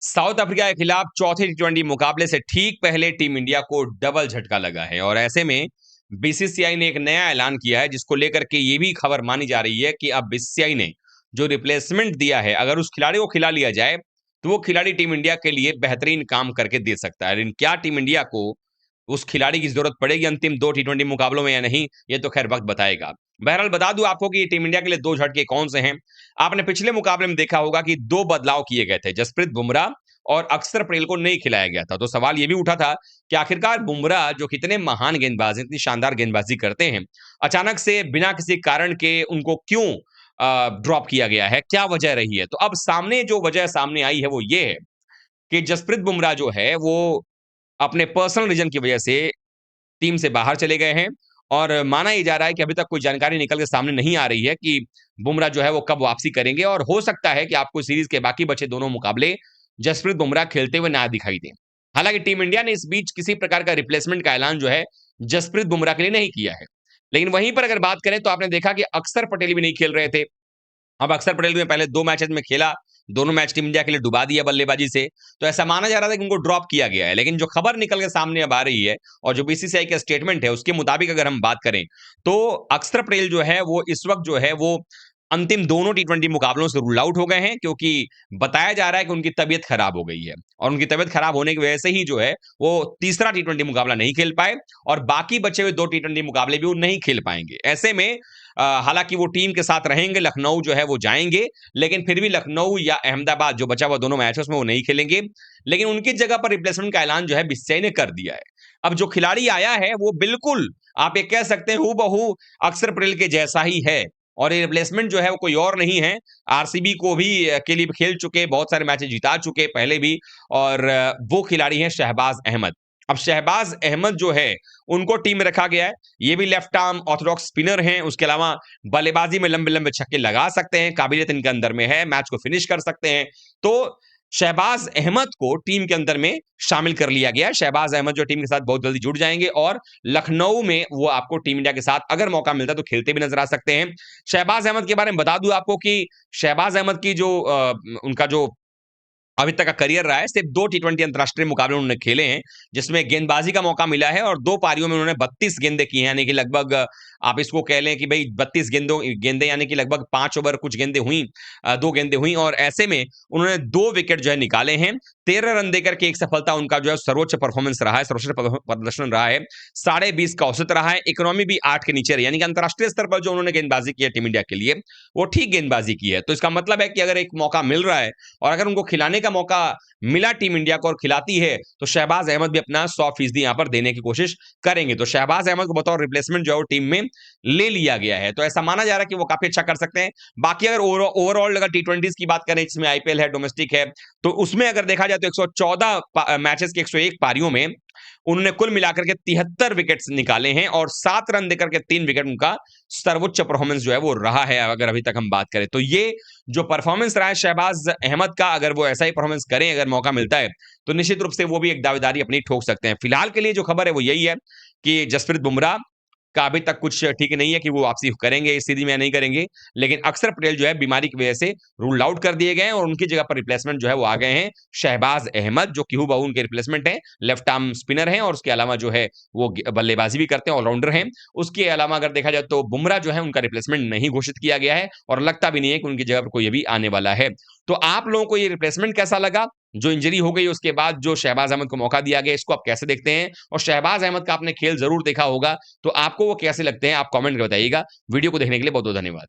South Africa के खिलाफ चौथे टी20 मुकाबले से ठीक पहले टीम इंडिया को डबल झटका लगा है और ऐसे में बीसीसीआई ने एक नया ऐलान किया है जिसको लेकर के ये भी खबर मानी जा रही है कि अब बीसीसीआई ने जो रिप्लेसमेंट दिया है अगर उस खिलाड़ी को खिला लिया जाए तो वो खिलाड़ी टीम इंडिया के लिए बेहतरीन काम करके दे सकता है। लेकिन क्या टीम इंडिया को उस खिलाड़ी की जरूरत पड़ेगी अंतिम दो टी20 मुकाबलों में या नहीं, ये तो खैर वक्त बताएगा। बहरहाल बता दूं आपको कि टीम इंडिया के लिए दो झटके कौन से हैं। आपने पिछले मुकाबले में देखा होगा कि दो बदलाव किए गए थे, जसप्रीत बुमराह और अक्षर पटेल को नहीं खिलाया गया था। तो सवाल ये भी उठा था कि आखिरकार बुमराह जो कितने महान गेंदबाज हैं, इतनी शानदार गेंदबाजी करते हैं, अचानक से बिना किसी कारण के उनको क्यों ड्रॉप किया गया है, क्या वजह रही है। तो अब सामने जो वजह सामने आई है वो ये है कि जसप्रीत बुमराह जो है वो अपने पर्सनल रीजन की वजह से टीम से बाहर चले गए हैं और माना ये जा रहा है कि अभी तक कोई जानकारी निकल के सामने नहीं आ रही है कि बुमराह जो है वो कब वापसी करेंगे और हो सकता है कि आपको सीरीज के बाकी बचे दोनों मुकाबले जसप्रीत बुमराह खेलते हुए ना दिखाई दें। हालांकि टीम इंडिया ने इस बीच किसी प्रकार का रिप्लेसमेंट का ऐलान जो है जसप्रीत बुमराह के लिए नहीं किया है। लेकिन वहीं पर अगर बात करें तो आपने देखा कि अक्षर पटेल भी नहीं खेल रहे थे। अब अक्षर पटेल ने पहले 2 मैचेस में खेला, दोनों मैच टीम इंडिया के लिए डुबा दिया बल्लेबाजी से, तो ऐसा माना जा रहा था कि उनको ड्रॉप किया गया है। लेकिन जो खबर निकल के सामने अब आ रही है और जो बीसीसीआई का स्टेटमेंट है, उसके मुताबिक अगर हम बात करें, तो अक्षर पटेल जो है वो इस वक्त जो है वो अंतिम दोनों टी20 मुकाबलों से रूल आउट हो गए हैं क्योंकि बताया जा रहा है कि उनकी तबीयत खराब हो गई है और उनकी तबीयत खराब होने की वजह से ही जो है वो तीसरा टी20 मुकाबला नहीं खेल पाए और बाकी बचे हुए दो टी20 मुकाबले भी वो नहीं खेल पाएंगे। ऐसे में हालांकि वो टीम के साथ रहेंगे, लखनऊ जो है वो जाएंगे, लेकिन फिर भी लखनऊ या अहमदाबाद जो बचा हुआ दोनों मैच है उसमें वो नहीं खेलेंगे। लेकिन उनकी जगह पर रिप्लेसमेंट का ऐलान जो है बीसीसीआई ने कर दिया है। अब जो खिलाड़ी आया है वो बिल्कुल आप ये कह सकते हैं हूबहू अक्षर पटेल के जैसा ही है और ये रिप्लेसमेंट जो है वो कोई और नहीं है। आरसीबी को भी के लिए खेल चुके, बहुत सारे मैचेस जिता चुके पहले भी और वो खिलाड़ी हैं शहबाज अहमद। अब शहबाज अहमद जो है उनको टीम में रखा गया है। ये भी लेफ्ट आर्म ऑर्थोडॉक्स स्पिनर हैं, उसके अलावा बल्लेबाजी में लंबे लंबे छक्के लगा सकते हैं, काबिलियत इनके अंदर में है, मैच को फिनिश कर सकते हैं। तो शहबाज अहमद को टीम के अंदर में शामिल कर लिया गया। शहबाज अहमद जो टीम के साथ बहुत जल्दी जुड़ जाएंगे और लखनऊ में वो आपको टीम इंडिया के साथ अगर मौका मिलता है तो खेलते भी नजर आ सकते हैं। शहबाज अहमद के बारे में बता दूं आपको कि शहबाज अहमद की जो उनका जो अभी तक का करियर रहा है, सिर्फ 2 टी20 अंतरराष्ट्रीय मुकाबले उन्होंने खेले हैं, जिसमें गेंदबाजी का मौका मिला है और 2 पारियों में उन्होंने 32 गेंदें की हैं, यानी कि लगभग आप इसको कह लें कि भई 32 गेंदें यानी कि लगभग 5 ओवर कुछ गेंदें हुई, 2 गेंदें हुई और ऐसे में उन्होंने 2 विकेट जो है निकाले हैं। 13 रन देकर के एक सफलता उनका जो है सर्वोच्च परफॉर्मेंस रहा है, सर्वश्रेष्ठ प्रदर्शन रहा है। 20.5 का औसत रहा है, इकोनॉमी भी 8 के नीचे रही, यानी कि अंतरराष्ट्रीय स्तर पर जो उन्होंने गेंदबाजी की है टीम इंडिया के लिए, वो ठीक गेंदबाजी की है। तो इसका मतलब है कि अगर एक मौका मिल रहा है और अगर उनको खिलाने का मौका मिला टीम इंडिया को और खिलाती है तो शहबाज अहमद भी अपना 100% यहां पर देने की कोशिश करेंगे। तो शहबाज अहमद को बतौर रिप्लेसमेंट जो है वो टीम में ले लिया गया है, तो ऐसा माना जा रहा है कि वो काफी अच्छा कर सकते हैं। बाकी अगर ओवरऑल अगर टी20 की बात करें जिसमें आईपीएल है, डोमेस्टिक है, तो उसमें अगर देखा जाए तो 114 मैचेस की 101 पारियों में उन्होंने कुल मिलाकर के 73 विकेट्स निकाले हैं और 7 रन देकर के 3 विकेट उनका सर्वोच्च परफॉर्मेंस जो है वो रहा है अगर अभी तक हम बात करें तो। ये जो परफॉर्मेंस रहा है शहबाज अहमद का, अगर वो ऐसा ही परफॉर्मेंस करें अगर मौका मिलता है तो निश्चित रूप से वो भी एक दावेदारी अपनी ठोक सकते हैं। फिलहाल के लिए जो खबर है वो यही है कि जसप्रीत बुमराह का अभी तक कुछ ठीक नहीं है कि वो वापसी करेंगे इस सीरीज में या नहीं करेंगे, लेकिन अक्षर पटेल जो है बीमारी की वजह से रूल आउट कर दिए गए हैं और उनकी जगह पर रिप्लेसमेंट जो है वो आ गए हैं शहबाज अहमद, जो कि हूबहू उनके रिप्लेसमेंट है, लेफ्ट आर्म स्पिनर हैं और उसके अलावा जो है वो बल्लेबाजी भी करते हैं, ऑलराउंडर हैं। उसके अलावा अगर देखा जाए तो बुमराह जो है उनका रिप्लेसमेंट नहीं घोषित किया गया है और लगता भी नहीं है कि उनकी जगह पर कोई भी आने वाला है। तो आप लोगों को ये रिप्लेसमेंट कैसा लगा? जो इंजरी हो गई उसके बाद जो शहबाज अहमद को मौका दिया गया, इसको आप कैसे देखते हैं? और शहबाज अहमद का आपने खेल जरूर देखा होगा, तो आपको वो कैसे लगते हैं आप कमेंट में बताइएगा। वीडियो को देखने के लिए बहुत बहुत धन्यवाद।